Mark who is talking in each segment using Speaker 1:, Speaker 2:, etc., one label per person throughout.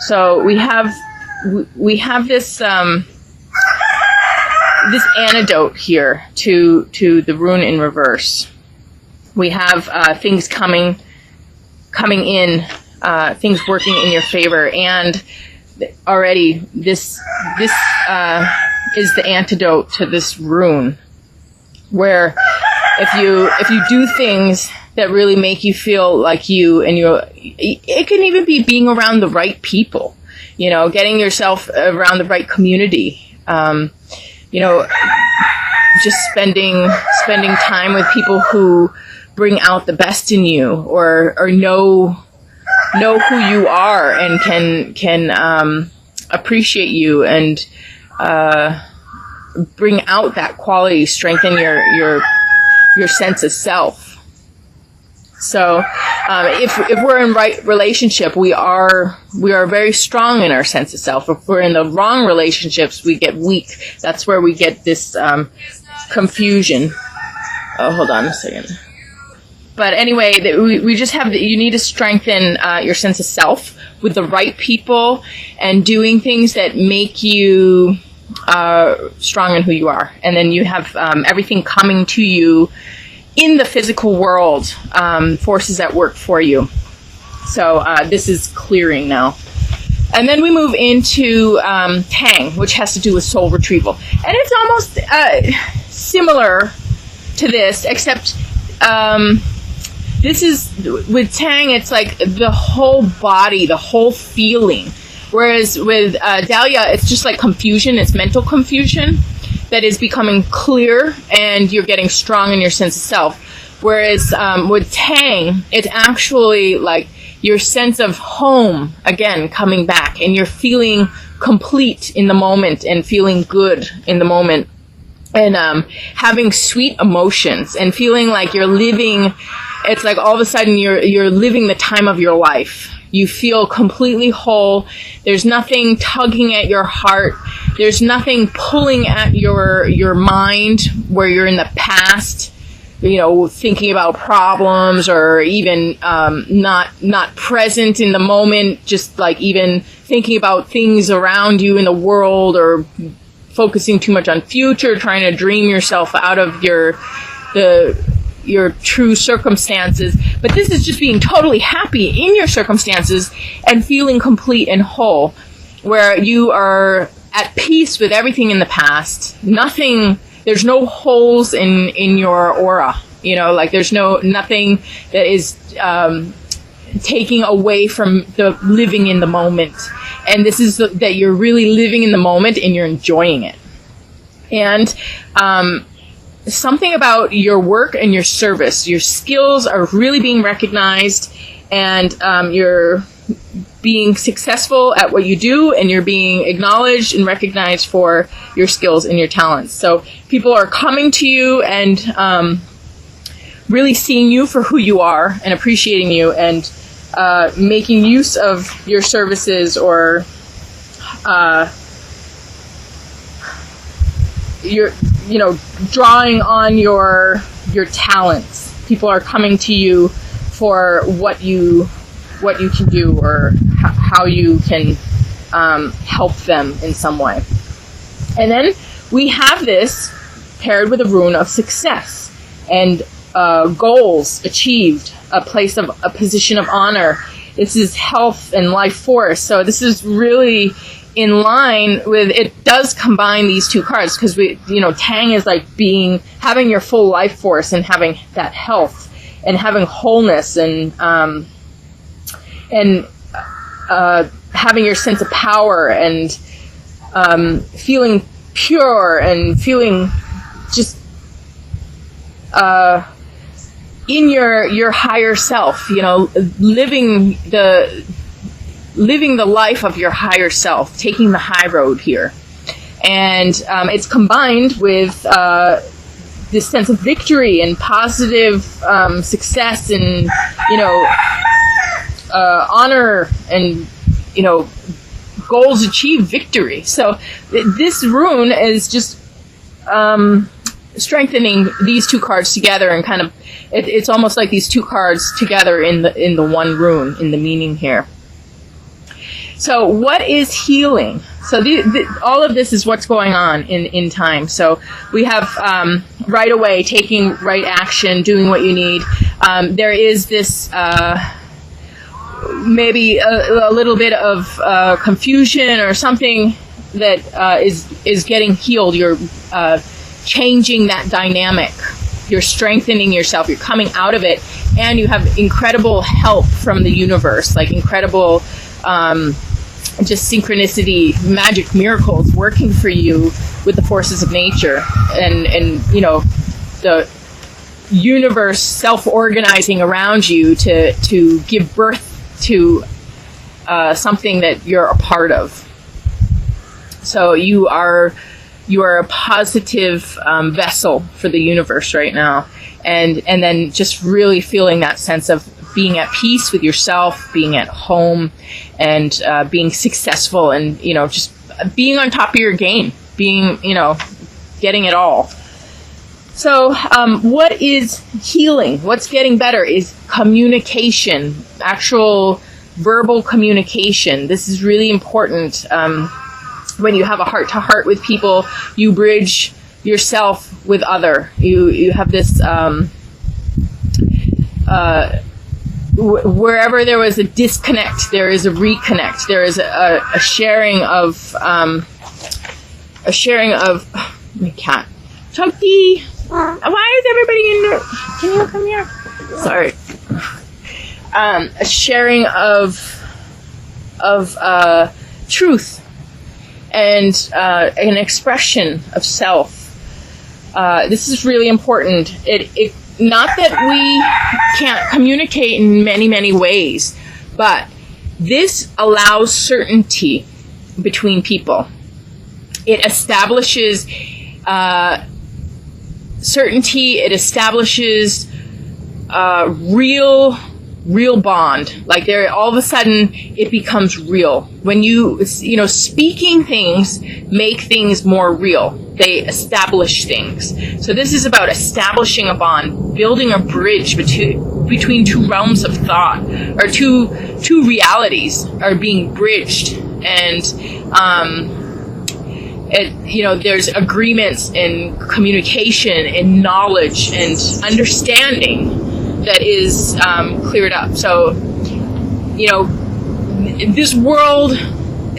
Speaker 1: So we have this this antidote here to the rune in reverse. We have things coming in, things working in your favor, and already this is the antidote to this rune, where if you do things that really make you feel like you, and it can even be being around the right people, getting yourself around the right community, just spending time with people who bring out the best in you, or know who you are and can appreciate you and bring out that quality, strengthen your sense of self. So if we're in right relationship, we are very strong in our sense of self. If we're in the wrong relationships, we get weak. That's where we get this confusion. Oh, hold on a second. But anyway, we just have, you need to strengthen your sense of self with the right people and doing things that make you strong in who you are. And then you have everything coming to you in the physical world, forces at work for you. So this is clearing now. And then we move into Tang, which has to do with soul retrieval. And it's almost similar to this, except this is, with Tang, it's like the whole body, the whole feeling. Whereas with Dahlia, it's just like confusion, it's mental confusion that is becoming clear, and you're getting strong in your sense of self. Whereas with Tang, it's actually like your sense of home, again, coming back, and you're feeling complete in the moment and feeling good in the moment, and having sweet emotions and feeling like you're living, it's like all of a sudden you're living the time of your life. You feel completely whole. There's nothing tugging at your heart. There's nothing pulling at your mind where you're in the past, thinking about problems, or even not present in the moment, just like even thinking about things around you in the world, or focusing too much on future, trying to dream yourself out of your true circumstances. But this is just being totally happy in your circumstances and feeling complete and whole, where you are at peace with everything in the past. There's no holes in your aura, like there's nothing that is taking away from the living in the moment. And this is that you're really living in the moment and you're enjoying it. And something about your work and your service, your skills are really being recognized, and you're being successful at what you do, and you're being acknowledged and recognized for your skills and your talents. So people are coming to you and really seeing you for who you are and appreciating you, and making use of your services, or drawing on your talents. People are coming to you for what you can do, or how you can help them in some way. And then we have this paired with a rune of success and goals achieved, a position of honor. This is health and life force. So this is really in line with, it does combine these two cards, because Tang is like having your full life force and having that health and having wholeness, and having your sense of power, and feeling pure, and feeling just in your higher self, living the life of your higher self, taking the high road here. And it's combined with this sense of victory and positive success, and honor, and goals achieved, victory. So this rune is just strengthening these two cards together, and kind of it's almost like these two cards together in the one rune, in the meaning here. So what is healing? So all of this is what's going on in time. So we have right away, taking right action, doing what you need. There is this maybe a little bit of confusion or something that is getting healed. You're changing that dynamic. You're strengthening yourself. You're coming out of it, and you have incredible help from the universe, like incredible just synchronicity, magic miracles working for you with the forces of nature, and you know, the universe self-organizing around you to give birth to something that you're a part of. So you are a positive vessel for the universe right now, and then just really feeling that sense of being at peace with yourself, being at home, and being successful, and you know, just being on top of your game, being, you know, getting it all. So what is healing? What's getting better is communication, actual verbal communication. This is really important. When you have a heart-to-heart with people, you bridge yourself with other. You have this, wherever there was a disconnect, there is a reconnect. There is a sharing of, my cat. Chunky! Why is everybody in there? Can you come here? Sorry. A sharing of truth, and an expression of self. This is really important. It not that we can't communicate in many, many ways, but this allows certainty between people. It establishes certainty. It establishes real bond. Like, there, all of a sudden it becomes real. When you know, speaking things make things more real. They establish things. So this is about establishing a bond, building a bridge between two realms of thought, or two realities are being bridged. And you know, there's agreements in communication, in knowledge and understanding that is cleared up. So, you know, this world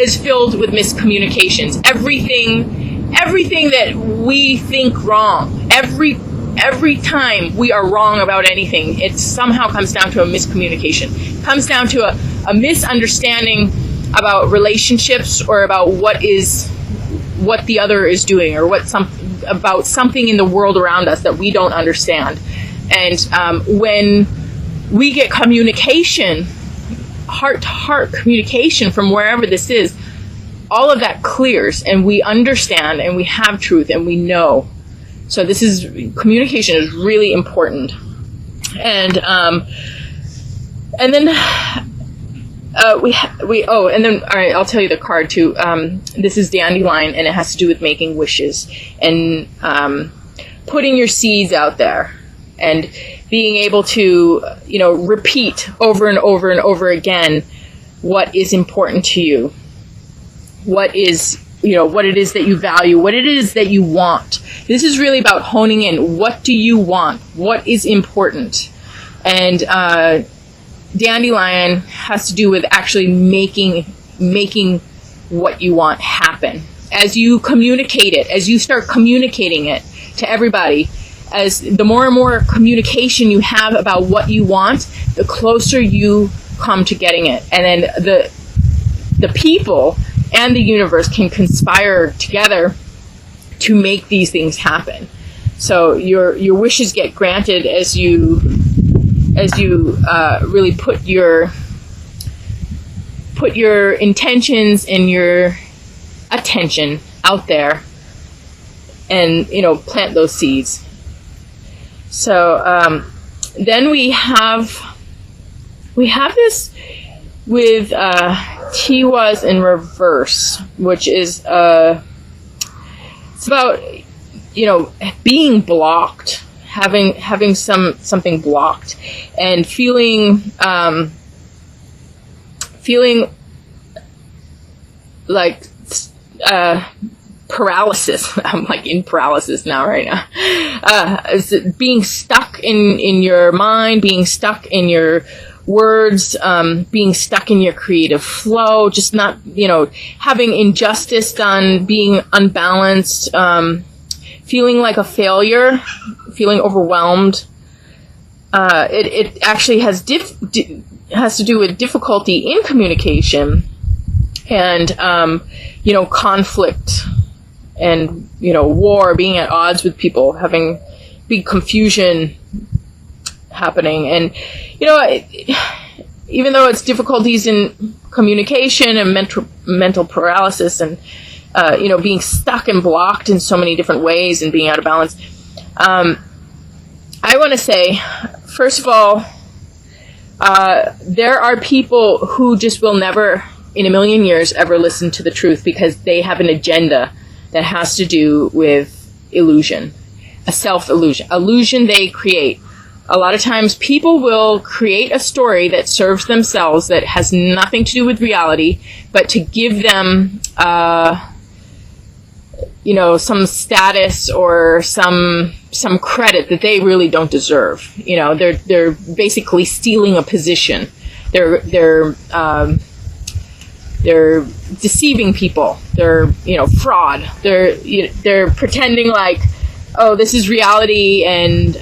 Speaker 1: is filled with miscommunications. Everything that we think wrong, every time we are wrong about anything, it somehow comes down to a miscommunication. It comes down to a misunderstanding about relationships, or about what the other is doing, or about something in the world around us that we don't understand. And when we get communication, heart-to-heart communication from wherever this is, all of that clears, and we understand, and we have truth, and we know. So communication is really important. And then all right, I'll tell you the card too. This is Dandelion, and it has to do with making wishes, and putting your seeds out there, and being able to, you know, repeat over and over and over again what is important to you, what it is that you value, what it is that you want. This is really about honing in. What do you want? What is important? And Dandelion has to do with actually making what you want happen. As you communicate it, as you start communicating it to everybody, as the more and more communication you have about what you want, the closer you come to getting it. And then the people and the universe can conspire together to make these things happen. So your wishes get granted as you really put your intentions and your attention out there, and, you know, plant those seeds. So then we have this with Tiwas in reverse, which is it's about, you know, being blocked, having something blocked, like paralysis. I'm like in paralysis now, right now. Being stuck in your mind, being stuck in your words, being stuck in your creative flow, just not, having injustice done, being unbalanced, feeling like a failure, feeling overwhelmed. It actually has to do with difficulty in communication and, conflict and, war, being at odds with people, having big confusion happening. And, even though it's difficulties in communication and mental paralysis and, being stuck and blocked in so many different ways and being out of balance, I want to say, first of all, there are people who just will never, in a million years, ever listen to the truth because they have an agenda that has to do with illusion, a illusion they create. A lot of times people will create a story that serves themselves that has nothing to do with reality, but to give them, some status or some credit that they really don't deserve. They're basically stealing a position. They're deceiving people. They're, fraud. They're pretending like, oh, this is reality, and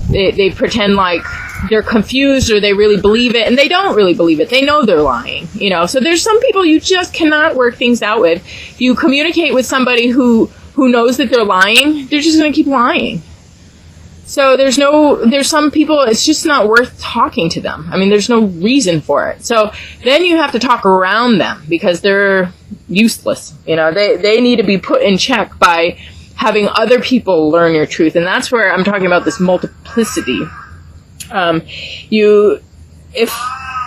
Speaker 1: they pretend like they're confused or they really believe it, and they don't really believe it. They know they're lying, So there's some people you just cannot work things out with. If you communicate with somebody who knows that they're lying, they're just going to keep lying. So there's some people, it's just not worth talking to them. I mean, there's no reason for it. So then you have to talk around them because they're useless. They need to be put in check by having other people learn your truth. And that's where I'm talking about this multiplicity.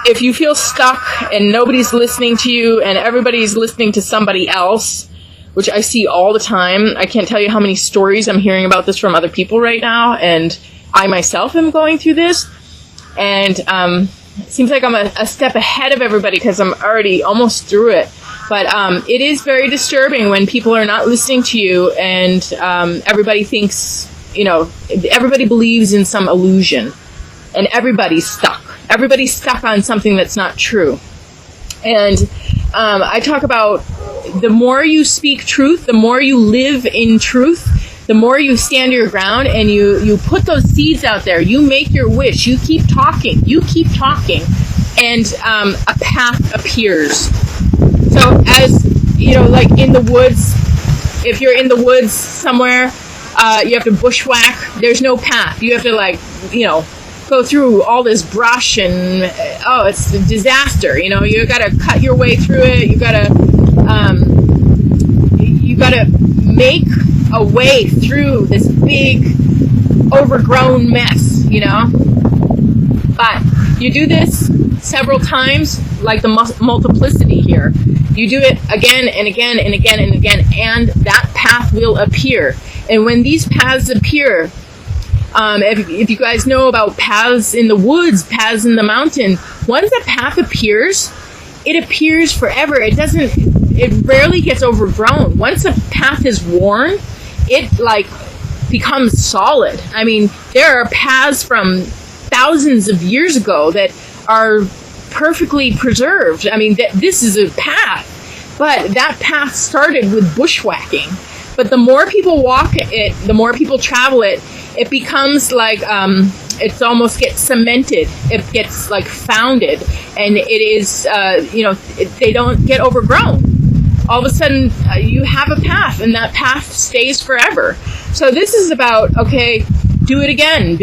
Speaker 1: If you feel stuck and nobody's listening to you and everybody's listening to somebody else, which I see all the time. I can't tell you how many stories I'm hearing about this from other people right now, and I myself am going through this. And it seems like I'm a step ahead of everybody because I'm already almost through it. But it is very disturbing when people are not listening to you and everybody thinks, everybody believes in some illusion. And everybody's stuck. Everybody's stuck on something that's not true. And I talk about the more you speak truth, the more you live in truth, the more you stand your ground and you put those seeds out there. You make your wish. You keep talking. And a path appears. So as, like in the woods, if you're in the woods somewhere, you have to bushwhack. There's no path. You have to go through all this brush and, it's a disaster. You got to cut your way through it. You got to make a way through this big overgrown mess, But you do this several times, like the multiplicity here. You do it again and again and again and again, and that path will appear. And when these paths appear, if you guys know about paths in the woods, paths in the mountain, once a path appears, it appears forever. It rarely gets overgrown. Once a path is worn, it becomes solid. I mean, there are paths from thousands of years ago that are perfectly preserved. I mean, this is a path, but that path started with bushwhacking. But the more people walk it, the more people travel it, it becomes like, it almost gets cemented. It gets founded, and it is, they don't get overgrown. All of a sudden, you have a path, and that path stays forever. So this is about, okay, do it again,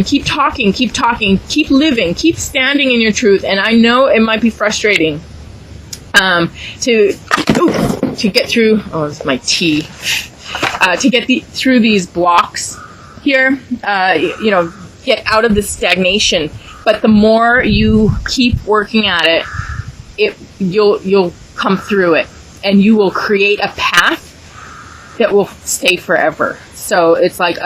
Speaker 1: keep talking, keep living, keep standing in your truth. And I know it might be frustrating to get through, it's my tea, to get through these blocks here, get out of this stagnation. But the more you keep working at it, you'll come through it, and you will create a path that will stay forever. So it's like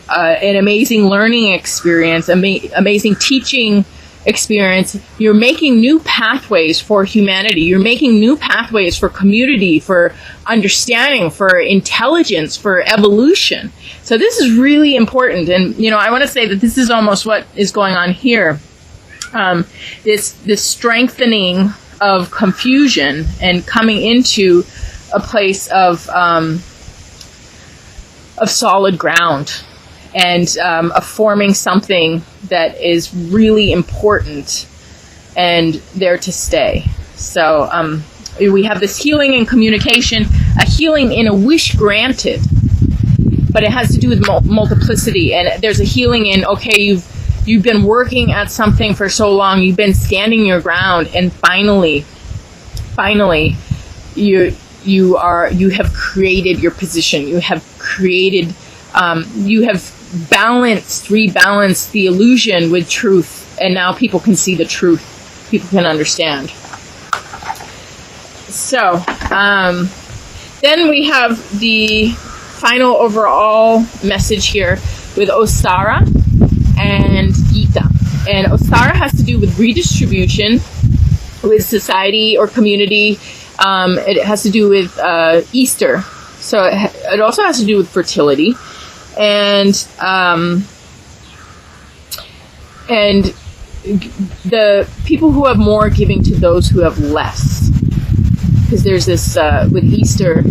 Speaker 1: an amazing learning experience, amazing teaching experience, you're making new pathways for humanity. You're making new pathways for community, for understanding, for intelligence, for evolution. So this is really important. And, I want to say that this is almost what is going on here. This strengthening of confusion and coming into a place of solid ground, and of forming something that is really important and there to stay. So we have this healing and communication, a healing in a wish granted, but it has to do with multiplicity. And there's a healing in, okay, you've been working at something for so long, you've been standing your ground, and finally you have created your position. You have created, you have rebalanced the illusion with truth, and now people can see the truth. People can understand. So, then we have the final overall message here with Osara and Gita. And Osara has to do with redistribution, with society or community. It has to do with Easter. So it also has to do with fertility. And the people who have more giving to those who have less. Because there's this, with Easter,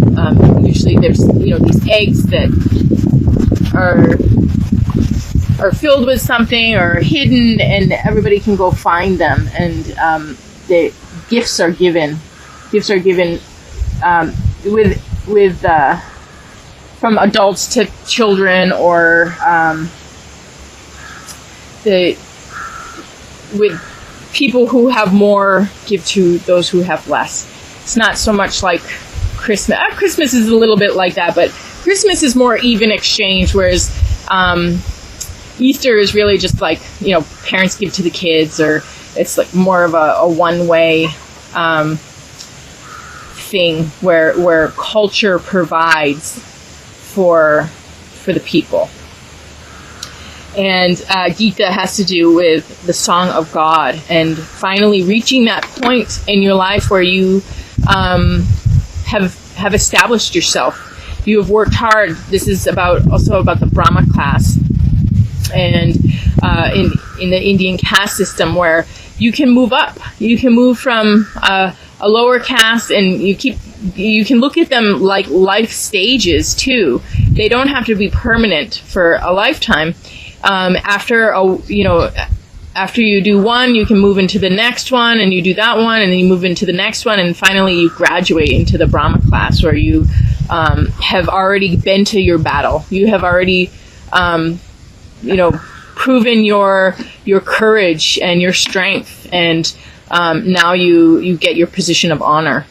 Speaker 1: usually there's, these eggs that are filled with something or hidden, and everybody can go find them. And the gifts are given. Gifts are given with from adults to children, or with people who have more give to those who have less. It's not so much like Christmas. Christmas is a little bit like that, but Christmas is more even exchange, whereas Easter is really just like, parents give to the kids, or it's like more of a one-way thing where culture provides for the people. And Gita has to do with the song of God, and finally reaching that point in your life where you have established yourself. You have worked hard. This is also about the Brahma class, and in the Indian caste system, where you can move up. You can move from a lower caste, and you can look at them like life stages too. They don't have to be permanent for a lifetime. After you do one, you can move into the next one, and you do that one, and then you move into the next one, and finally you graduate into the Brahma class, where you have already been to your battle. You have already, proven your courage and your strength, and now you get your position of honor.